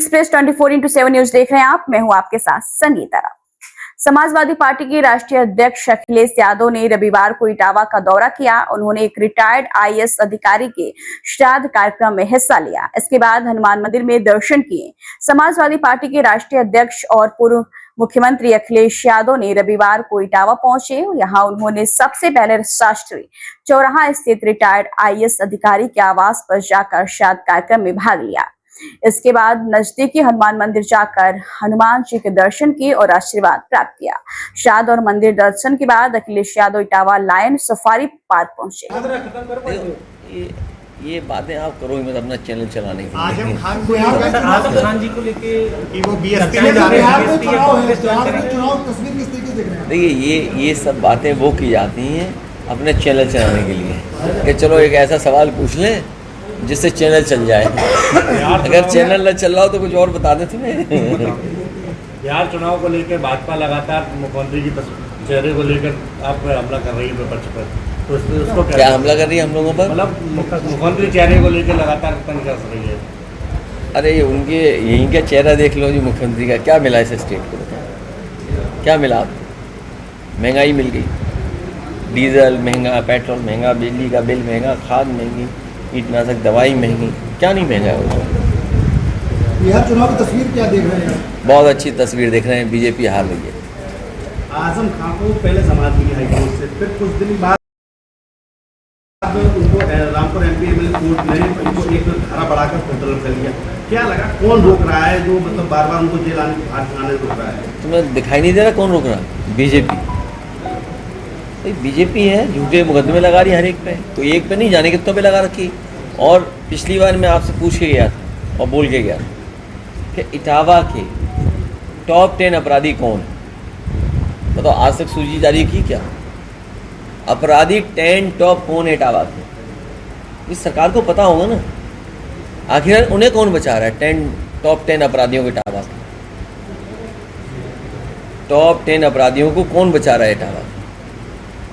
Express 24/7 news देख रहे हैं आप। मैं हूं आपके साथ संगीता राव। समाजवादी पार्टी के राष्ट्रीय अध्यक्ष अखिलेश यादव ने रविवार को इटावा का दौरा किया। उन्होंने एक रिटायर्ड आईएएस अधिकारी के श्राद्ध कार्यक्रम में हिस्सा लिया। इसके बाद हनुमान मंदिर में दर्शन किए। समाजवादी पार्टी के राष्ट्रीय अध्यक्ष और पूर्व मुख्यमंत्री अखिलेश यादव ने रविवार को इटावा पहुंचे। यहां उन्होंने सबसे पहले शास्त्री चौराहा स्थित रिटायर्ड आईएएस अधिकारी के आवास पर जाकर श्राद्ध कार्यक्रम में भाग लिया। इसके बाद नजदीकी हनुमान मंदिर जाकर हनुमान जी के दर्शन किए और आशीर्वाद प्राप्त किया। श्राद्ध और मंदिर दर्शन के बाद Akhilesh Yadav Etawah lion safari park पहुंचे। ये बातें आप करो मतलब अपना चैनल चलाने के लिए। आजम खान जी को लेके वो बीएसपी में जा रहे हैं, देखिए ये सब बातें वो की जाती हैं अपने चैनल चलाने के लिए कि चलो एक ऐसा सवाल पूछ लें जिससे चैनल चल जाए। अगर चैनल न चल रहा हो तो कुछ और बता देते हैं। बिहार चुनाव को लेकर भाजपा लगातार मुख्यमंत्री की चेहरे को लेकर आप पर हमला कर रही है विपक्ष पर, तो उसको क्या हमला कर रही है हम लोगों पर? मतलब मुख्यमंत्री चेहरे को लेकर लगातार तंग कर रही है। अरे उनके यहीं का चेहरा देख लो जी। मुख्यमंत्री का क्या मिला इस स्टेट को? क्या मिला आपको? महंगाई मिल गई, डीजल महंगा, पेट्रोल महंगा, बिजली का बिल महंगा, खाद महंगी, कीटनाशक दवाई महंगी, क्या नहीं महंगा है उसमें? बिहार चुनाव की तस्वीर क्या देख रहे हैं? बहुत अच्छी तस्वीर देख रहे हैं। बीजेपी हार रही है। आजम खान को पहले जमानत मिली हाईकोर्ट से, फिर कुछ दिन बाद उनको रामपुर एमपी कोर्ट ने उनको एक धारा बढ़ाकर तलब कर लिया। क्या लगा कौन रोक रहा है जो मतलब बार बार उनको जेल आने रोक रहा है? तुम्हें दिखाई नहीं दे रहा कौन रोक रहा है? बीजेपी। बीजेपी है, झूठे मुकदमे लगा रही हर एक पे। तो एक पे नहीं जाने कितनों पे लगा रखी। और पिछली बार मैं आपसे पूछ के गया था और बोल के गया कि इटावा के टॉप 10 अपराधी कौन है? बताओ, आज तक सूची जारी की क्या? अपराधी 10 टॉप कौन है इटावा के? इस सरकार को पता होगा ना। आखिर उन्हें कौन बचा रहा है? टॉप 10 अपराधियों के इटावा के टॉप 10 अपराधियों को कौन बचा रहा है इटावा?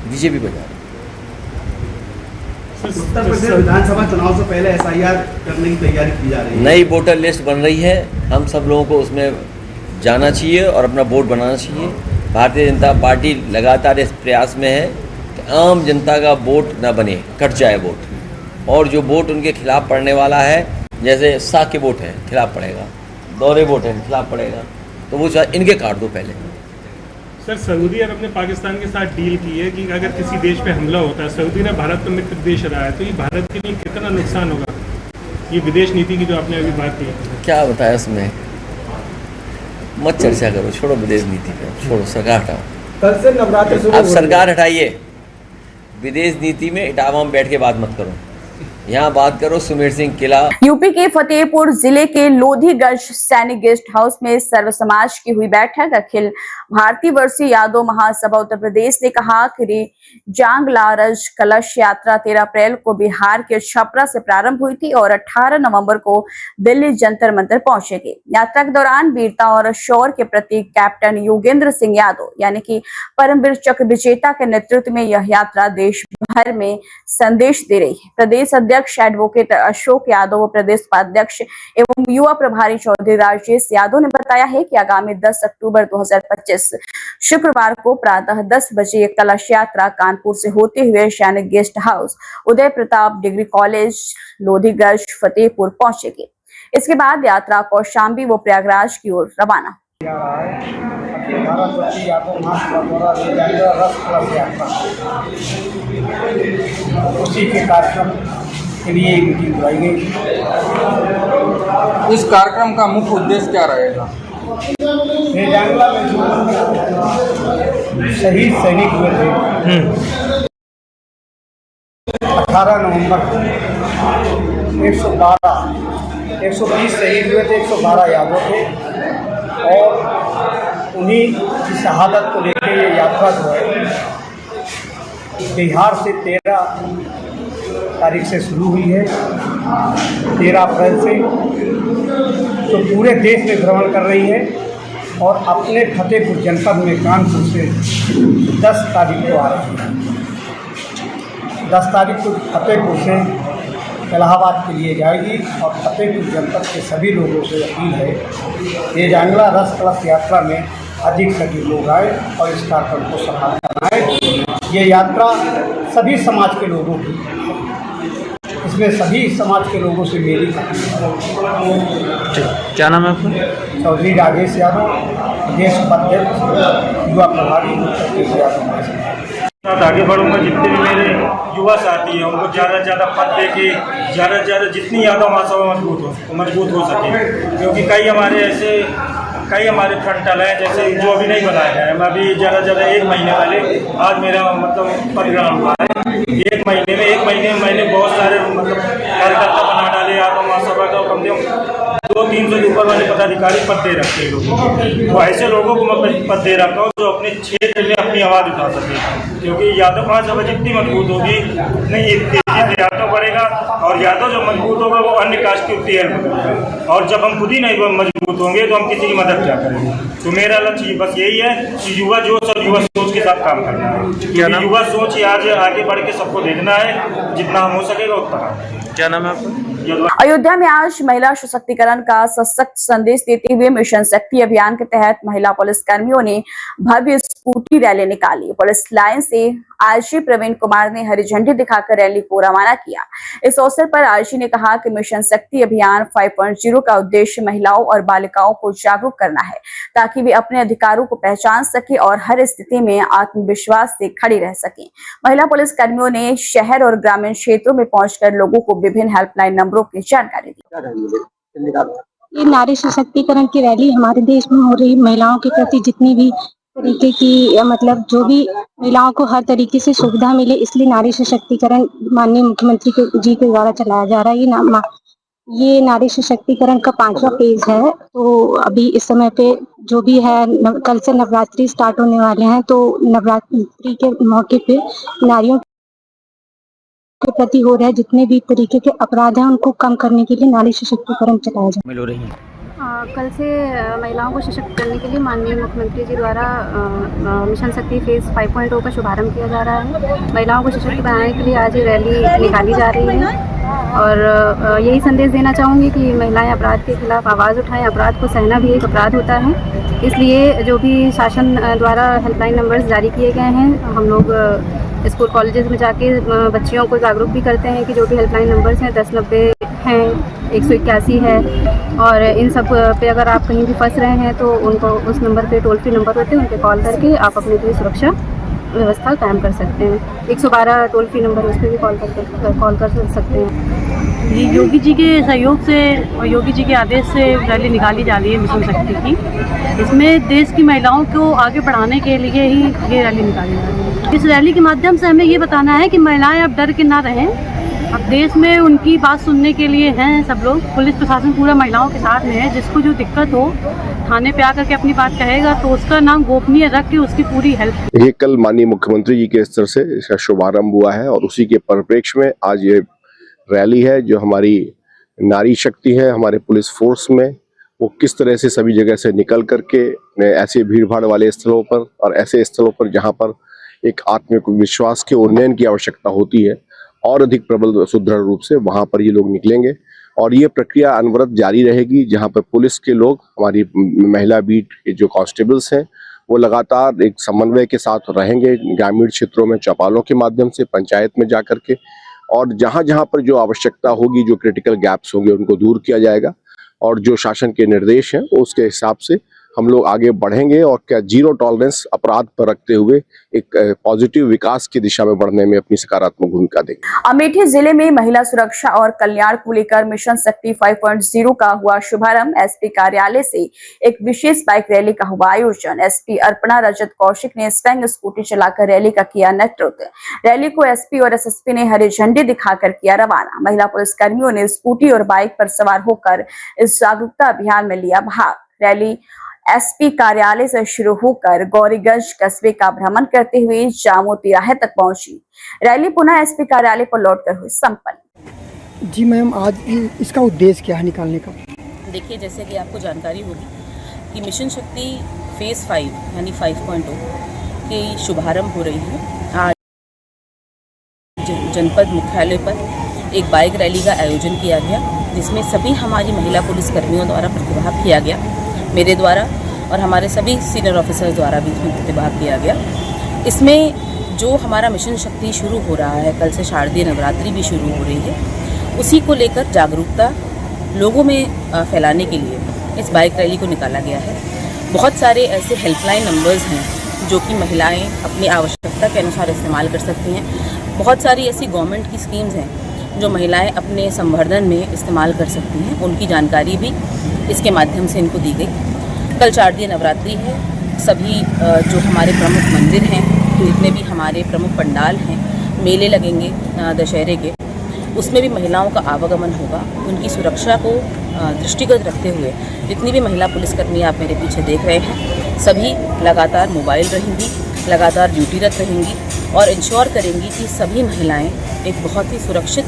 बीजेपी बचा रहा है। उत्तर प्रदेश विधानसभा चुनाव से पहले एसआईआर करने की तैयारी की जा रही है। नई वोटर लिस्ट बन रही है। हम सब लोगों को उसमें जाना चाहिए और अपना वोट बनाना चाहिए। भारतीय जनता पार्टी लगातार इस प्रयास में है कि आम जनता का वोट ना बने, कट जाए वोट। और जो वोट उनके खिलाफ पड़ने वाला है, जैसे साख के वोट हैं खिलाफ पड़ेगा, दौरे वोट हैं खिलाफ पड़ेगा, तो वो इनके काट दो पहले। सर, सऊदी अरब ने पाकिस्तान के साथ डील की है कि अगर किसी देश पे हमला होता है, सऊदी ने भारत का मित्र देश रहा है, तो ये भारत के लिए कितना नुकसान होगा? ये विदेश नीति की जो आपने अभी बात की, क्या बताया उसमें? मत चर्चा करो, छोड़ो विदेश नीति पे, छोड़ो, सरकार हटाओ। कल से नवरात्र अब सरकार हटाइए। विदेश नीति में इटावा में बैठ के बात मत करो। यहाँ बात करो सुमेर सिंह किला। यूपी के फतेहपुर जिले के लोधीगंज सैनिक गेस्ट हाउस में सर्व समाज की हुई बैठक। अखिल भारतीय वर्षीय यादव महासभा उत्तर प्रदेश ने कहा कि जांग लारज कलश यात्रा 13 अप्रैल को बिहार के छपरा से प्रारंभ हुई थी और 18 नवंबर को दिल्ली जंतर मंतर पहुंचेगी। यात्रा के दौरान वीरता और शौर्य के प्रतीक कैप्टन योगेंद्र सिंह यादव यानी कि परमवीर चक्र विजेता के नेतृत्व में यह यात्रा देश भर में संदेश दे रही है। प्रदेश अध्यक्ष एडवोकेट अशोक यादव, प्रदेश उपाध्यक्ष एवं युवा प्रभारी चौधरी राजेश यादव ने बताया है कि आगामी 10 अक्टूबर 2025 शुक्रवार को प्रातः 10 बजे कलश यात्रा कानपुर से होते हुए सैनिक guest house, Uday Pratap degree college, Lodhiganj, Fatehpur पहुंचेगी। इसके बाद यात्रा कौशाम्बी व प्रयागराज की ओर रवाना। उसी के कार्यक्रम के लिए मीटिंग बुलाई गई। इस कार्यक्रम का मुख्य उद्देश्य क्या रहेगा? शहीद सैनिक हुए थे 18 नवंबर 120 शहीद हुए थे, 112 यादव थे और उन्हीं की शहादत को लेकर ये यात्रा जो है बिहार से 13 तारीख से शुरू हुई है। 13 अप्रैल से तो पूरे देश में भ्रमण कर रही है और अपने फतेहपुर जनपद में कानपुर से 10 तारीख को आ रही है। 10 तारीख को फतेहपुर से इलाहाबाद के लिए जाएगी और फतेहपुर जनपद के सभी लोगों से अपील है ये जांगला रस कलश यात्रा में अधिक से अधिक लोग आए और इस कार्यक्रम को सफल कराएं। ये यात्रा सभी समाज के लोगों की, इसमें सभी समाज के लोगों से मेरी अपील है। क्या नाम है आपका? चौधरी राजेश यादव, प्रदेश उपाध्यक्ष युवा प्रभारी उत्तर प्रदेश यादव। साथ आगे बढ़ूंगा। जितने भी मेरे युवा साथी हैं उनको ज़्यादा से ज़्यादा पद दे के ज़्यादा से ज़्यादा जितनी यादव महासभा मजबूत हो सके, क्योंकि कई हमारे फ्रंटल हैं जैसे जो अभी नहीं बनाए हैं। मैं अभी ज़्यादा से ज़्यादा 1 महीने वाले आज मेरा मतलब पद ग्रहण हुआ है। 1 महीने में मैंने बहुत सारे मतलब कार्यकर्ता बना डाले। यादव महासभा का कम से कम 200-300 के ऊपर वाले पदाधिकारी पद दे रखे हैं लोगों को। तो ऐसे लोगों को मैं पद दे रखा हूँ जो अपने क्षेत्र में अपनी आवाज़ उठा सके, क्योंकि यादव महासभा जितनी मजबूत होगी नहीं एक तेजी से यादव बढ़ेगा, और यादव जो मजबूत होगा वो अन्य कास्ट की उतनी हेल्प करेगा। और जब हम खुद ही नहीं मजबूत होंगे तो हम किसी की मदद क्या करेंगे। तो मेरा लक्ष्य बस यही है कि युवा जोश और युवा सोच के साथ काम करना है। युवा सोच ही आज आगे बढ़ के सबको देखना है, जितना हम हो सकेगा उतना। क्या नाम है आपका? अयोध्या में आज महिला सशक्तिकरण का सशक्त संदेश देते हुए मिशन शक्ति अभियान के तहत महिला पुलिस कर्मियों ने भव्य स्कूटी रैली निकाली। पुलिस लाइन से आईजी प्रवीण कुमार ने हरी झंडी दिखाकर रैली को रवाना किया। इस अवसर पर आईजी ने कहा कि मिशन शक्ति अभियान 5.0 का उद्देश्य महिलाओं और बालिकाओं को जागरूक करना है, ताकि वे अपने अधिकारों को पहचान सके और हर स्थिति में आत्मविश्वास से खड़ी रह सकें। महिला पुलिस कर्मियों ने शहर और ग्रामीण क्षेत्रों में पहुंचकर लोगों को विभिन्न हेल्पलाइन नंबरों की जानकारी दी। ये नारी सशक्तिकरण की रैली हमारे देश में हो रही महिलाओं के प्रति जितनी भी तरीके की मतलब जो भी महिलाओं को हर तरीके से सुविधा मिले, इसलिए नारी सशक्तिकरण माननीय मुख्यमंत्री जी के द्वारा चलाया जा रहा है। ये नारी सशक्तिकरण का 5वां फेज है। तो अभी इस समय पे जो भी है कल से नवरात्रि स्टार्ट होने वाले हैं, तो नवरात्रि के मौके पे नारियों के प्रति हो रहे जितने भी तरीके के अपराध हैं उनको कम करने के लिए नारी सशक्तिकरण चलाया जाए। कल से महिलाओं को सशक्त करने के लिए माननीय मुख्यमंत्री जी द्वारा मिशन शक्ति फेज़ 5.0 का शुभारंभ किया जा रहा है। महिलाओं को सशक्त बनाने के लिए आज ये रैली निकाली जा रही है, और यही संदेश देना चाहूँगी कि महिलाएं अपराध के खिलाफ आवाज़ उठाएं। अपराध को सहना भी एक अपराध होता है, इसलिए जो भी शासन द्वारा हेल्पलाइन नंबर्स जारी किए गए हैं, हम लोग स्कूल कॉलेजेस में जाके बच्चियों को जागरूक भी करते हैं कि जो भी हेल्पलाइन नंबर्स हैं 1090 हैं, 181 है, और इन सब पे अगर आप कहीं भी फंस रहे हैं तो उनको उस नंबर पे टोल फ्री नंबर होते हैं, उन पर कॉल करके आप अपने लिए सुरक्षा व्यवस्था कायम कर सकते हैं। 112 टोल फ्री नंबर उस पर भी कॉल कर सकते हैं। ये योगी जी के सहयोग से और योगी जी के आदेश से रैली निकाली जा रही है मिशन शक्ति की। इसमें देश की महिलाओं को आगे बढ़ाने के लिए ही ये रैली निकाली जा रही है। इस रैली के माध्यम से हमें ये बताना है कि महिलाएं अब डर के ना रहें। अब देश में उनकी बात सुनने के लिए हैं सब लोग। पुलिस प्रशासन पूरा महिलाओं के साथ में है। जिसको जो दिक्कत हो थाने पे आकर के अपनी बात कहेगा तो उसका नाम गोपनीय रख के उसकी पूरी हेल्प। ये कल माननीय मुख्यमंत्री जी के स्तर से इसका शुभारंभ हुआ है, और उसी के परिप्रेक्ष्य में आज ये रैली है जो हमारी नारी शक्ति है हमारे पुलिस फोर्स में, वो किस तरह से सभी जगह से निकल करके ऐसे भीड़ भाड़ वाले स्थलों पर और ऐसे स्थलों पर जहाँ पर एक आत्मिक विश्वास के उन्नयन की आवश्यकता होती है और अधिक प्रबल सुदृढ़ रूप से वहाँ पर ये लोग निकलेंगे। और ये प्रक्रिया अनवरत जारी रहेगी, जहाँ पर पुलिस के लोग, हमारी महिला बीट के जो कांस्टेबल्स हैं, वो लगातार एक समन्वय के साथ रहेंगे ग्रामीण क्षेत्रों में, चौपालों के माध्यम से, पंचायत में जाकर के, और जहाँ जहाँ पर जो आवश्यकता होगी, जो क्रिटिकल गैप्स होंगे उनको दूर किया जाएगा। और जो शासन के निर्देश हैं उसके हिसाब से हम लोग आगे बढ़ेंगे, और क्या जीरो टॉलरेंस अपराध पर रखते हुए एक पॉजिटिव विकास की दिशा में बढ़ने में अपनी सकारात्मक भूमिका देंगे। अमेठी जिले में महिला सुरक्षा और कल्याण को लेकर मिशन शक्ति 5.0 का हुआ शुभारंभ। एसपी कार्यालय से एक विशेष बाइक रैली का हुआ आयोजन। एसपी अर्पणा रजत कौशिक ने स्वयं स्कूटी चलाकर रैली का किया नेतृत्व। रैली को एसपी और एसएसपी ने हरी झंडी दिखाकर किया रवाना। महिला पुलिस कर्मियों ने स्कूटी और बाइक पर सवार होकर इस जागरूकता अभियान में लिया भाग। रैली एसपी कार्यालय से शुरू होकर गौरीगंज कस्बे का भ्रमण करते हुए जामो तिराहे तक पहुंची। रैली पुनः एसपी कार्यालय पर लौटकर हुई संपन्न। जी मैम, आज इसका उद्देश्य क्या है निकालने का? देखिए, जैसे कि आपको जानकारी होगी कि मिशन शक्ति फेज़ 5 यानी 5.0 की शुभारंभ हो रही है आज जनपद मुख्यालय पर एक बाइक रैली का आयोजन किया गया, जिसमें सभी हमारी महिला पुलिसकर्मियों द्वारा प्रतिभाग किया गया, मेरे द्वारा और हमारे सभी सीनियर ऑफिसर्स द्वारा भी इसमें प्रतिभाग किया गया। इसमें जो हमारा मिशन शक्ति शुरू हो रहा है, कल से शारदीय नवरात्रि भी शुरू हो रही है, उसी को लेकर जागरूकता लोगों में फैलाने के लिए इस बाइक रैली को निकाला गया है। बहुत सारे ऐसे हेल्पलाइन नंबर्स हैं जो कि महिलाएं अपनी आवश्यकता के अनुसार इस्तेमाल कर सकती हैं। बहुत सारी ऐसी गवर्नमेंट की स्कीम्स हैं जो महिलाएं अपने संवर्धन में इस्तेमाल कर सकती हैं, उनकी जानकारी भी इसके माध्यम से इनको दी गई। कल शारदीय नवरात्रि है, सभी जो हमारे प्रमुख मंदिर हैं, जितने भी हमारे प्रमुख पंडाल हैं, मेले लगेंगे दशहरे के, उसमें भी महिलाओं का आवागमन होगा। उनकी सुरक्षा को दृष्टिगत रखते हुए जितनी भी महिला पुलिसकर्मी आप मेरे पीछे देख रहे हैं, सभी लगातार मोबाइल रहेंगी, लगातार ड्यूटीरत रहेंगी और इंश्योर करेंगी कि सभी महिलाएं एक बहुत ही सुरक्षित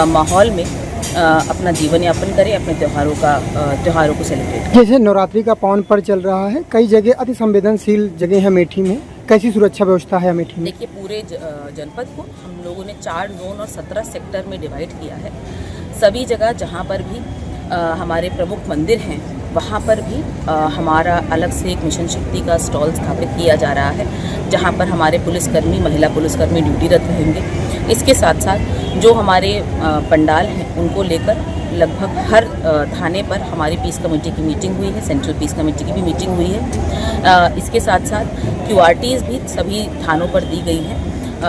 माहौल में अपना जीवन यापन करें, अपने त्योहारों को सेलिब्रेट करें। जैसे नवरात्रि का पावन पर्व चल रहा है, कई जगह अति संवेदनशील जगह है अमेठी में, कैसी सुरक्षा व्यवस्था है अमेठी में? देखिए, पूरे जनपद को हम लोगों ने 4 जोन और 17 सेक्टर में डिवाइड किया है। सभी जगह जहाँ पर भी हमारे प्रमुख मंदिर हैं, वहाँ पर भी हमारा अलग से एक मिशन शक्ति का स्टॉल स्थापित किया जा रहा है, जहाँ पर हमारे पुलिसकर्मी, महिला पुलिसकर्मी ड्यूटीरत रहेंगे। इसके साथ साथ जो हमारे पंडाल हैं, उनको लेकर लगभग हर थाने पर हमारी पीस कमेटी की मीटिंग हुई है, सेंट्रल पीस कमेटी की भी मीटिंग हुई है। इसके साथ साथ QRTs भी सभी थानों पर दी गई हैं।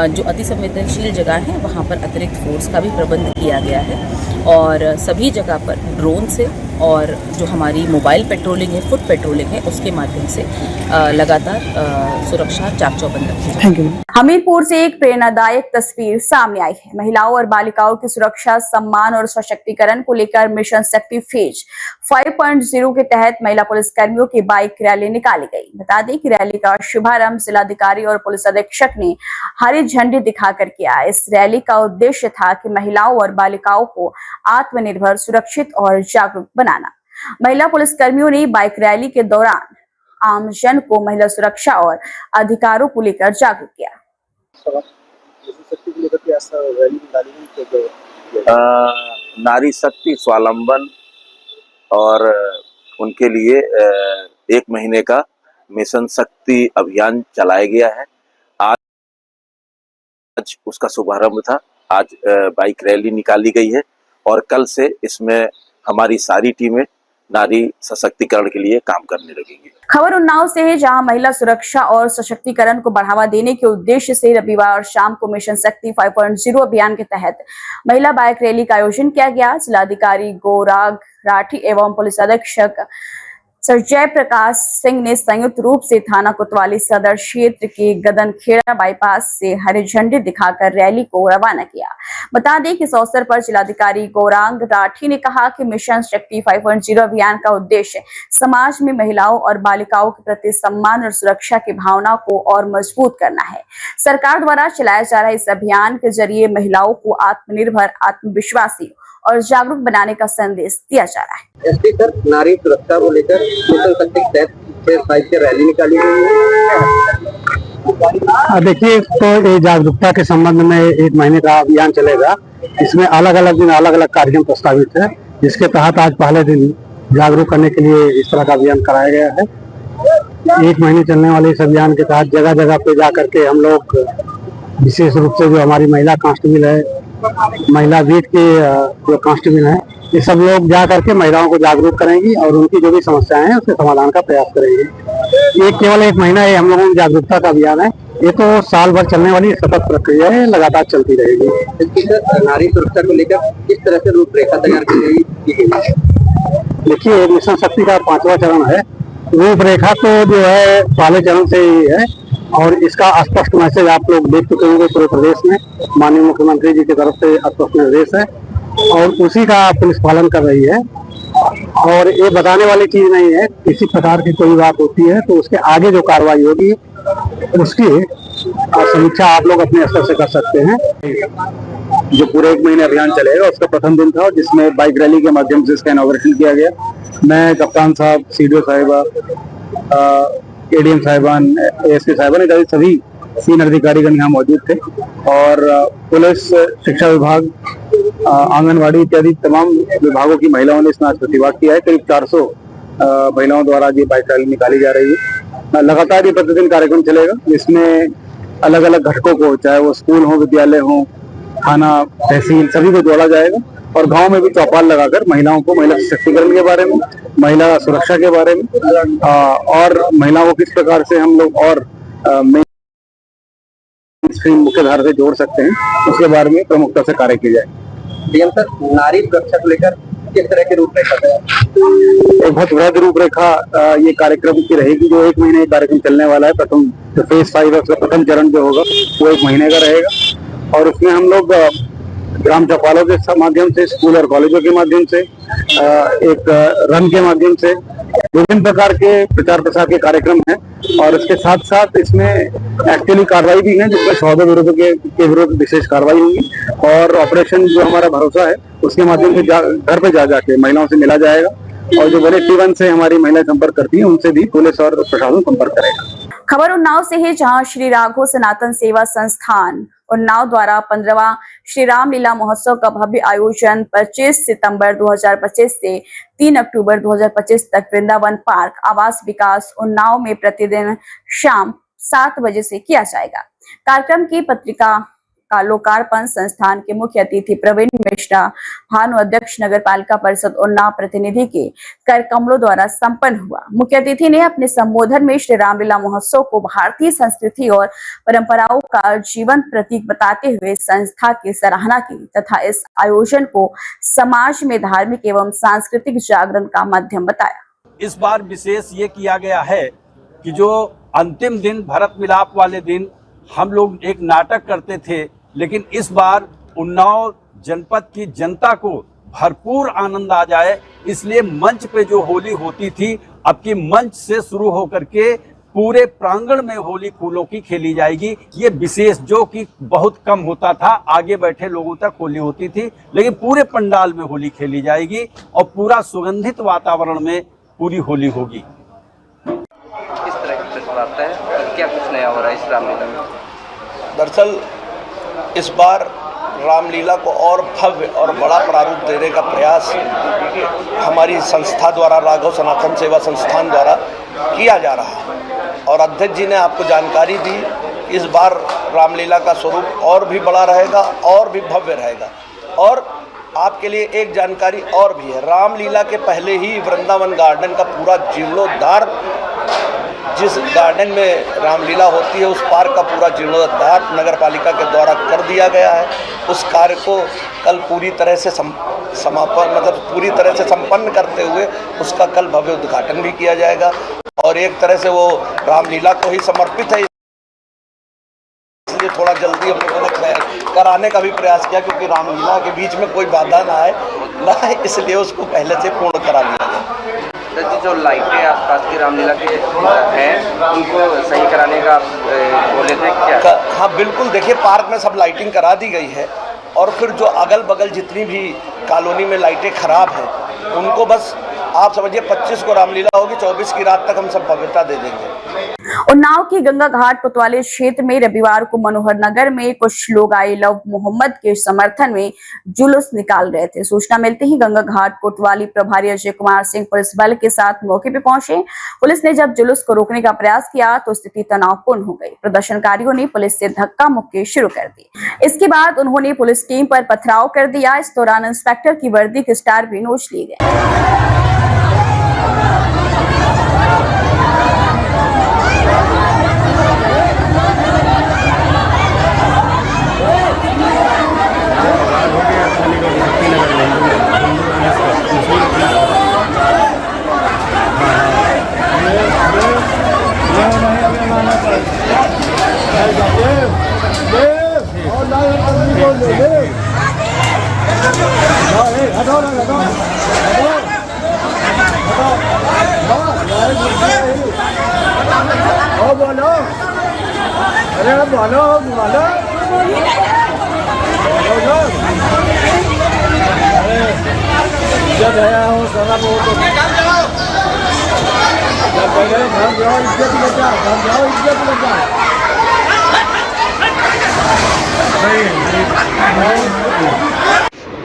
जो अति संवेदनशील जगह हैं, वहाँ पर अतिरिक्त फोर्स का भी प्रबंध किया गया है और सभी जगह पर ड्रोन से और जो हमारी मोबाइल पेट्रोलिंग है, फुट पेट्रोलिंग है, उसके माध्यम से लगातार सुरक्षा चाक चौबंद रखी जाए। Thank you. हमीरपुर से एक प्रेरणादायक तस्वीर सामने आई है। महिलाओं और बालिकाओं की सुरक्षा, सम्मान और सशक्तिकरण को लेकर मिशन शक्ति फेज 5.0 के तहत महिला पुलिसकर्मियों की बाइक रैली निकाली गई। बता दें कि रैली का शुभारंभ जिलाधिकारी और पुलिस अधीक्षक ने हरी झंडी दिखाकर किया। इस रैली का उद्देश्य था कि महिलाओं और बालिकाओं को आत्मनिर्भर, सुरक्षित और जागरूक बनाना। महिला पुलिसकर्मियों ने बाइक रैली के दौरान आमजन को महिला सुरक्षा और अधिकारों को लेकर जागरूक किया। नारी शक्ति स्वावलंबन और उनके लिए 1 महीने का मिशन शक्ति अभियान चलाया गया है। आज उसका शुभारंभ था। आज बाइक रैली निकाली गई है और कल से इसमें हमारी सारी टीमें नारी सशक्तिकरण के लिए काम करने लगेंगी। खबर उन्नाव से है, जहां महिला सुरक्षा और सशक्तिकरण को बढ़ावा देने के उद्देश्य से रविवार शाम को मिशन शक्ति 5.0 अभियान के तहत महिला बाइक रैली का आयोजन किया गया। जिलाधिकारी गौराग राठी एवं पुलिस अधीक्षक सर जय प्रकाश सिंह ने संयुक्त रूप से थाना कोतवाली सदर क्षेत्र के गदनखेड़ा बाईपास से हरी झंडी दिखाकर रैली को रवाना किया। बता दें कि इस अवसर पर जिलाधिकारी गौरांग राठी ने कहा कि मिशन शक्ति 5.0 अभियान का उद्देश्य समाज में महिलाओं और बालिकाओं के प्रति सम्मान और सुरक्षा की भावना को और मजबूत करना है। सरकार द्वारा चलाया जा रहा इस अभियान के जरिए महिलाओं को आत्मनिर्भर, आत्मविश्वासी और जागरूक बनाने का संदेश दिया जा रहा है। एसपी सर, नारी सुरक्षा को लेकर मिशन शक्ति के तहत 6 रैली निकाली गई है। देखिए, तो ये जागरूकता के संबंध में 1 महीने का अभियान चलेगा। इसमें अलग अलग दिन अलग अलग कार्यक्रम प्रस्तावित है, जिसके तहत आज पहले दिन जागरूक करने के लिए इस तरह का अभियान कराया गया है। 1 महीने चलने वाले इस अभियान के तहत जगह जगह पे जा करके हम लोग विशेष रूप से जो हमारी महिला कांस्टेबल है, महिला बीट के जो कांस्टेबल हैं, ये सब लोग जा करके महिलाओं को जागरूक करेंगी और उनकी जो भी समस्याएं हैं उसके समाधान का प्रयास करेंगे। ये केवल 1 महीना ये हम लोगों की जागरूकता का अभियान है, ये तो साल भर चलने वाली सतत प्रक्रिया है, लगातार चलती रहेगी। नारी सुरक्षा को लेकर किस तरह से रूपरेखा तैयार की गई? देखिए, मिशन शक्ति का 5वां चरण है। रूपरेखा तो जो है पहले चरण से ही है और इसका स्पष्ट मैसेज आप लोग देख चुके होंगे पूरे प्रदेश में। माननीय मुख्यमंत्री जी की तरफ से स्पष्ट निर्देश है और उसी का पुलिस पालन कर रही है। और ये बताने वाली चीज नहीं है, किसी प्रकार की कोई बात होती है तो उसके आगे जो कार्रवाई होगी उसकी समीक्षा आप लोग अपने स्तर से कर सकते हैं। जो पूरे 1 महीने अभियान चलेगा उसका प्रथम दिन था, जिसमें बाइक रैली के माध्यम से इसका इनॉग्रेशन किया गया। मैं कप्तान साहब, CDO साहिबा, ADM साहिबान, ASP साहिबान इत्यादि सभी सीनियर अधिकारीगण यहाँ मौजूद थे और पुलिस शिक्षा विभाग आंगनवाड़ी इत्यादि तमाम विभागों की महिलाओं ने इसमें आज प्रतिभाग किया है। करीब 400 महिलाओं द्वारा ये बाइक रैली निकाली जा रही है। लगातार ये प्रतिदिन कार्यक्रम चलेगा। इसमें अलग अलग घटकों को, चाहे वो स्कूल हो, विद्यालय हो, थाना, तहसील, सभी को जोड़ा जाएगा और गांव में भी चौपाल लगाकर महिलाओं को महिला सशक्तिकरण के बारे में, महिला सुरक्षा के बारे में और महिलाओं को किस प्रकार से हम लोग और मुख्य धारा से जोड़ सकते हैं, उसके बारे में प्रमुखता से कार्य किया जाए। डीएम सर, नारी सुरक्षा को लेकर किस तरह की रूपरेखा है? एक बहुत बृहद रूपरेखा ये कार्यक्रम की रहेगी, जो 1 महीने कार्यक्रम चलने वाला है। प्रथम जो फेज 5 है उसका प्रथम चरण जो होगा वो 1 महीने का रहेगा और उसमें हम लोग ग्राम चौपालों के माध्यम से, स्कूल और कॉलेजों के माध्यम से, एक रन के माध्यम से विभिन्न प्रकार के प्रचार प्रसार के कार्यक्रम हैं और इसके साथ साथ इसमें एक्चुअली कार्रवाई भी है, जिसमें सौदे विरोध के विरुद्ध विशेष कार्रवाई होगी और ऑपरेशन जो हमारा भरोसा है उसके माध्यम से घर पे जा जाके महिलाओं से मिला जाएगा और जो बड़े T1 से हमारी महिलाएं संपर्क करती हैं उनसे भी पुलिस और प्रशासन संपर्क करेगा। खबर उन्नाव से है, जहां श्री राघव सनातन सेवा संस्थान उन्नाव द्वारा 15वां श्री रामलीला महोत्सव का भव्य आयोजन 25 सितंबर 2025 से 3 अक्टूबर 2025 तक वृंदावन पार्क आवास विकास उन्नाव में प्रतिदिन शाम 7 बजे से किया जाएगा। कार्यक्रम की पत्रिका का लोकार्पण संस्थान के मुख्य अतिथि प्रवीण मिश्रा, भानु अध्यक्ष नगर पालिका परिषद उन्नाव प्रतिनिधि के कर कमलों द्वारा संपन्न हुआ। मुख्य अतिथि ने अपने संबोधन में श्री रामलीला महोत्सव को भारतीय संस्कृति और परंपराओं का जीवंत प्रतीक बताते हुए संस्था की सराहना की तथा इस आयोजन को समाज में धार्मिक एवं सांस्कृतिक जागरण का माध्यम बताया। इस बार विशेष ये किया गया है कि जो अंतिम दिन भरत मिलाप वाले दिन हम लोग एक नाटक करते थे, लेकिन इस बार उन्नाव जनपद की जनता को भरपूर आनंद आ जाए, इसलिए मंच पे जो होली होती थी अब की मंच से शुरू होकर के पूरे प्रांगण में होली फूलों की खेली जाएगी। ये विशेष जो कि बहुत कम होता था, आगे बैठे लोगों तक होली होती थी, लेकिन पूरे पंडाल में होली खेली जाएगी और पूरा सुगंधित वातावरण में पूरी होली होगी। किस तरह की प्रतिभागिता है, क्या कुछ नया हो रहा है इस रामलीला में? दरअसल इस बार रामलीला को और भव्य और बड़ा प्रारूप देने का प्रयास हमारी संस्था द्वारा, राघव सनातन सेवा संस्थान द्वारा किया जा रहा है और अध्यक्ष जी ने आपको जानकारी दी। इस बार रामलीला का स्वरूप और भी बड़ा रहेगा और भी भव्य रहेगा। और आपके लिए एक जानकारी और भी है, रामलीला के पहले ही वृंदावन गार्डन का पूरा जीर्णोद्धार, जिस गार्डन में रामलीला होती है उस पार्क का पूरा जीर्णोद्धार नगर पालिका के द्वारा कर दिया गया है। उस कार्य को कल पूरी तरह से पूरी तरह से संपन्न करते हुए उसका कल भव्य उद्घाटन भी किया जाएगा और एक तरह से वो रामलीला को ही समर्पित है, इसलिए थोड़ा जल्दी हम लोगों ने कराने का भी प्रयास किया, क्योंकि रामलीला के बीच में कोई बाधा ना आए, इसलिए उसको पहले से पूर्ण करा लिया गया। जो लाइटें आसपास की रामलीला के हैं उनको सही कराने का बोले थे क्या? हाँ बिल्कुल, देखिए पार्क में सब लाइटिंग करा दी गई है और फिर जो अगल बगल जितनी भी कॉलोनी में लाइटें खराब हैं उनको बस आप समझिए 25 को रामलीला होगी, 24 की रात तक हम सब भव्यता दे देंगे। उन्नाव की गंगा घाट कोतवाली क्षेत्र में रविवार को मनोहर नगर में कुछ लोग आई लव मोहम्मद के समर्थन में जुलूस निकाल रहे थे। सूचना मिलते ही गंगा घाट कोतवाली प्रभारी अजय कुमार सिंह पुलिस बल के साथ मौके पर पहुंचे। पुलिस ने जब जुलूस को रोकने का प्रयास किया तो स्थिति तनावपूर्ण हो गई। प्रदर्शनकारियों ने पुलिस से धक्का मुक्की शुरू कर दी। इसके बाद उन्होंने पुलिस टीम पर पथराव कर दिया। इस दौरान इंस्पेक्टर की वर्दी के स्टार भी नोच लिए गए।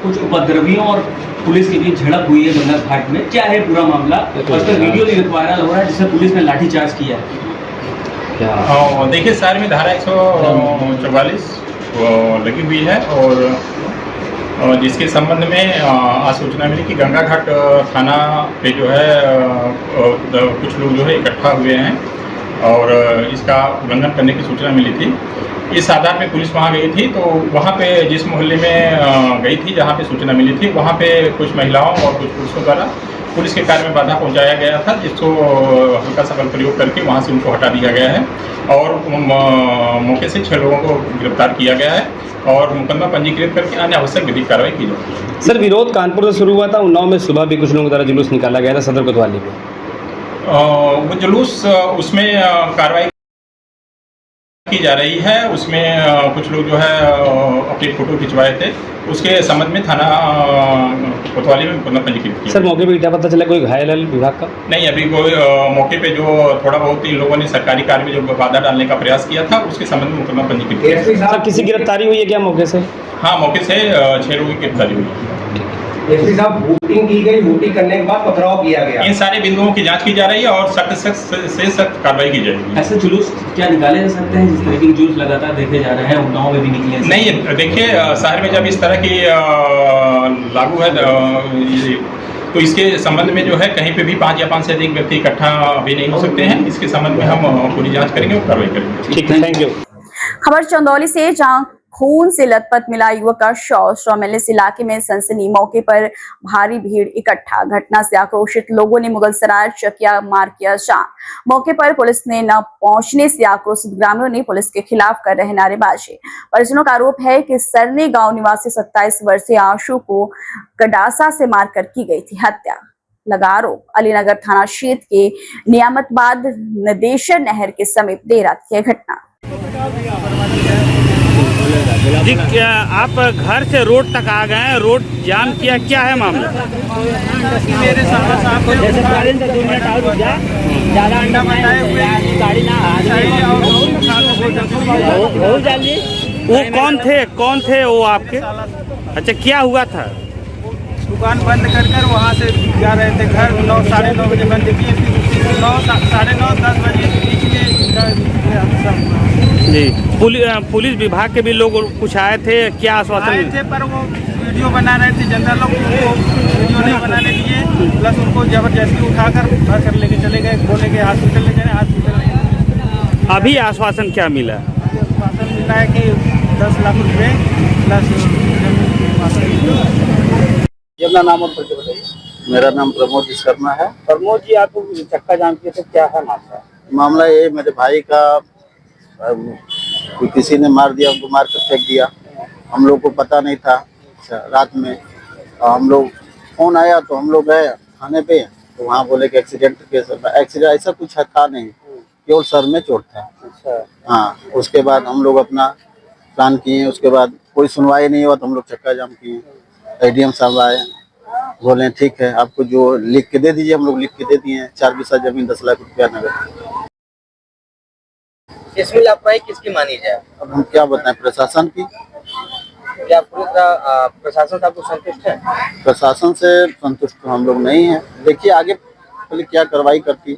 कुछ उपद्रवियों और पुलिस के बीच झड़प हुई है गंगा घाट में, क्या है पूरा मामला? और उसका वीडियो भी वायरल हो रहा है जिसमें पुलिस ने लाठीचार्ज किया है। देखिए, शहर में धारा 144 लगी हुई है और जिसके संबंध में आज सूचना मिली कि गंगा घाट थाना पे जो है कुछ लोग जो है इकट्ठा हुए हैं और इसका उल्लंघन करने की सूचना मिली थी। इस आधार पे पुलिस वहाँ गई थी, तो वहाँ पे जिस मोहल्ले में गई थी जहाँ पे सूचना मिली थी, वहाँ पे कुछ महिलाओं और कुछ पुरुषों द्वारा पुलिस के कार्य में बाधा पहुँचाया गया था, जिसको हल्का सा बल प्रयोग करके वहाँ से उनको हटा दिया गया है और मौके से 6 लोगों को गिरफ्तार किया गया है और मुकदमा पंजीकृत करके अन्य आवश्यक विधिक कार्रवाई की जाएगी। सर, विरोध कानपुर से शुरू हुआ था, उन्नाव में सुबह भी कुछ लोगों द्वारा जुलूस निकाला गया था सदर कोतवाली में। वो जुलूस उसमें कार्रवाई की जा रही है, उसमें कुछ लोग जो है अपनी फोटो खिंचवाए थे, उसके संबंध में थाना कोतवाली में मुकदमा पंजीकृत किया। सर, मौके पे क्या पता चला कोई घायल है विभाग का? नहीं, अभी कोई मौके पे जो थोड़ा बहुत इन लोगों ने सरकारी कार्य में जो बाधा डालने का प्रयास किया था, उसके संबंध में मुकदमा पंजीकृत किया। सर, किसी गिरफ्तारी हुई है क्या मौके से? हाँ, मौके से 6 लोगों की गिरफ्तारी हुई है। एसपी साहब, वोटिंग की गई, वोटिंग करने के बाद पथराव किया गया। इन सारे बिंदुओं की जांच की जा रही है और सख्त से सख्त कार्रवाई की जाएगी। ऐसे जुलूस क्या निकाले जा सकते हैं जिस तरह के जुलूस लगातार देखे जा रहे हैं, उन्नाव में भी निकले? नहीं, देखिए, शहर में जब इस तरह की लागू है तो इसके संबंध में जो है कहीं पे भी 5 या 5 से अधिक व्यक्ति इकट्ठा भी नहीं हो सकते हैं। इसके संबंध में हम पूरी जाँच करेंगे और कार्रवाई करेंगे। ठीक है, थैंक यू। खबर चंदौली से, जहां खून से लथपथ मिला युवक का शव मिलने से इलाके में सनसनी। मौके पर भारी भीड़ इकट्ठा। घटना से आक्रोशित लोगों ने मुगलसराय चकिया मार किया जाम। मौके पर पुलिस ने न पहुंचने से आक्रोशित ग्रामीणों ने पुलिस के खिलाफ कर रहे नारेबाजी। परिजनों का आरोप है कि सरने गांव निवासी 27 वर्षीय आशु को गडासा से मारकर की गई थी हत्या। लगा आरोप अलीनगर थाना क्षेत्र के नियामतबाद नदेशर नहर के समीप देर रात की घटना। जी, क्या आप घर से रोड तक आ गए हैं, रोड जाम किया, क्या है मामला? मेरे वो कौन थे वो आपके? अच्छा, क्या हुआ था? दुकान बंद कर वहाँ से जा रहे थे घर। 9 साढ़े 9 बजे बंद किए, फिर 9 साढ़े 9 10 बजे बीच में जी। पुलिस विभाग के भी लोग कुछ आए थे, क्या आश्वासन आए थे? पर वो वीडियो बना रहे थे, जनता लोग उनको वीडियो नहीं बनाने दिए, प्लस उनको जबरदस्ती उठाकर घर कर लेके चले गए, बोले के हॉस्पिटल ले जाए। हॉस्पिटल अभी आश्वासन क्या मिला? आश्वासन मिला है कि 10 लाख रुपये प्लस। अपना नाम और परिचय बताइए। मेरा नाम प्रमोद विश्वकर्मा है। प्रमोद जी, आप चक्का जाम किए थे, क्या है मामला? मामला ये, मेरे भाई का किसी ने मार दिया, उनको मार कर फेंक दिया। हम लोग को पता नहीं था रात में। हम लोग फोन आया तो हम लोग गए थाने पे, तो वहाँ बोले कि एक्सीडेंट केस। एक्सीडेंट ऐसा कुछ था नहीं, केवल सर में चोट था। हाँ, उसके बाद हम लोग अपना प्लान किए, उसके बाद कोई सुनवाई नहीं हुआ तो हम लोग चक्का जाम किए। एडीएम साहब आए, बोले ठीक है, आपको जो लिख के दे दीजिए। हम लोग लिख के दे दिए 4 बीघा जमीन 10 लाख रुपया नगद। इसमें लापरवाही किसकी मानी जाए? अब हम क्या बताएं, प्रशासन की। क्या पूरी तरह प्रशासन से आपको संतुष्ट है? प्रशासन से संतुष्ट तो हम लोग नहीं हैं। देखिए आगे पहले क्या कार्रवाई करती।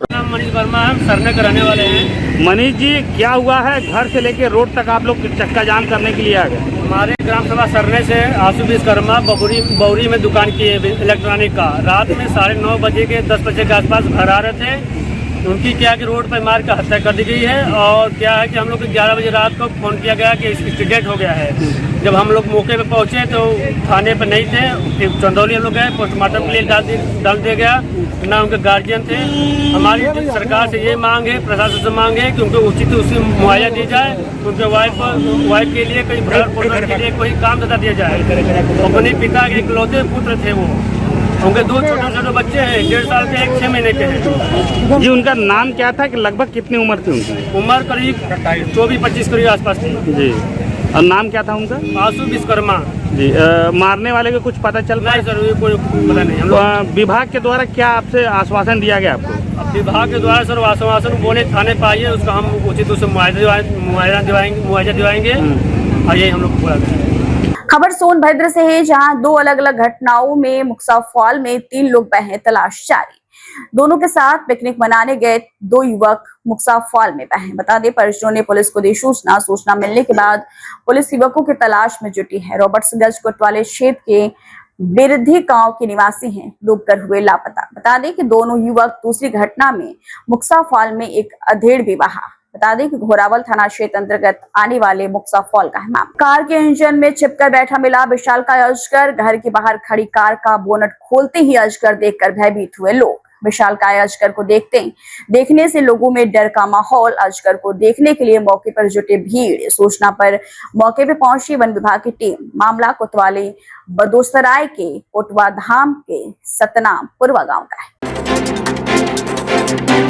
नाम मनीष वर्मा, हम सरने कराने वाले हैं। मनीष जी, क्या हुआ है? घर से लेके रोड तक आप लोग चक्का जाम करने के लिए आ गए? हमारे ग्राम सभा सरने से आशु विश्वकर्मा बौरी में दुकान की इलेक्ट्रॉनिक का, रात में 9:30 बजे के 10 बजे के आसपास घर आ रहे थे। उनकी क्या कि रोड पर मार कर हत्या कर दी गई है। और क्या है कि हम लोग को 11 बजे रात को फ़ोन किया गया कि एक्सीडेंट हो गया है। जब हम लोग मौके पे पहुंचे तो थाने पर नहीं थे, फिर चंदौली हम लोग गए, पोस्टमार्टम के लिए डाल दिया गया। ना उनके गार्जियन थे। हमारी सरकार से ये मांग है, प्रशासन से मांग है कि उनको उचित उसकी मुआवजा दी जाए। उनके वाइफ के लिए कोई भरण पोषण के लिए कोई काम धंधा दिया जाए। अपने पिता के इकलौते पुत्र थे वो। उनके 2 छोटे बच्चे हैं, 1.5 साल के, 1 6 महीने के हैं। जी, उनका नाम क्या था कि लगभग कितनी उम्र थी उनकी? उम्र करीब 24-25 करीब आसपास थी जी। और नाम क्या था उनका? आशु विश्वकर्मा जी। मारने वाले को कुछ पता चल पाया? नहीं सर, ये कोई पता नहीं। हम लोग विभाग के द्वारा क्या आपसे आश्वासन दिया गया आपको? अब विभाग के द्वारा सर आश्वासन बोले थाने पर आइए, उसका हम उचित उससे मुआवजा दिवाएंगे और यही हम लोग पूरा करेंगे। खबर सोनभद्र से है, जहां दो अलग अलग घटनाओं में मुक्सा फॉल में 3 लोग बहे, तलाश जारी। दोनों के साथ पिकनिक मनाने गए 2 युवक मुक्सा फॉल में बहे। बता दें, परिजनों ने पुलिस को दी सूचना मिलने के बाद पुलिस युवकों की तलाश में जुटी है। रॉबर्ट्सगंज कोतवाली क्षेत्र के बिरधी गांव के निवासी हैं, डूबकर हुए लापता। बता दें कि दोनों युवक दूसरी घटना में मुक्सा फॉल में एक अधेड़ भी बहा। बता दें कि घोरावल थाना क्षेत्र अंतर्गत आने वाले मुक्सा फॉल का है मामला। कार के इंजन में छिपकर बैठा मिला विशालकाय अजगर। घर के बाहर खड़ी कार का बोनट खोलते ही अजगर देखकर भयभीत हुए लोग। विशालकाय अजगर को देखने से लोगों में डर का माहौल। अजगर को देखने के लिए मौके पर जुटे भीड़। सूचना पर मौके पर पहुंची वन विभाग की टीम। मामला कोतवाली बदोसराय के कोटवा धाम के सतनाम पुरवा गांव का है।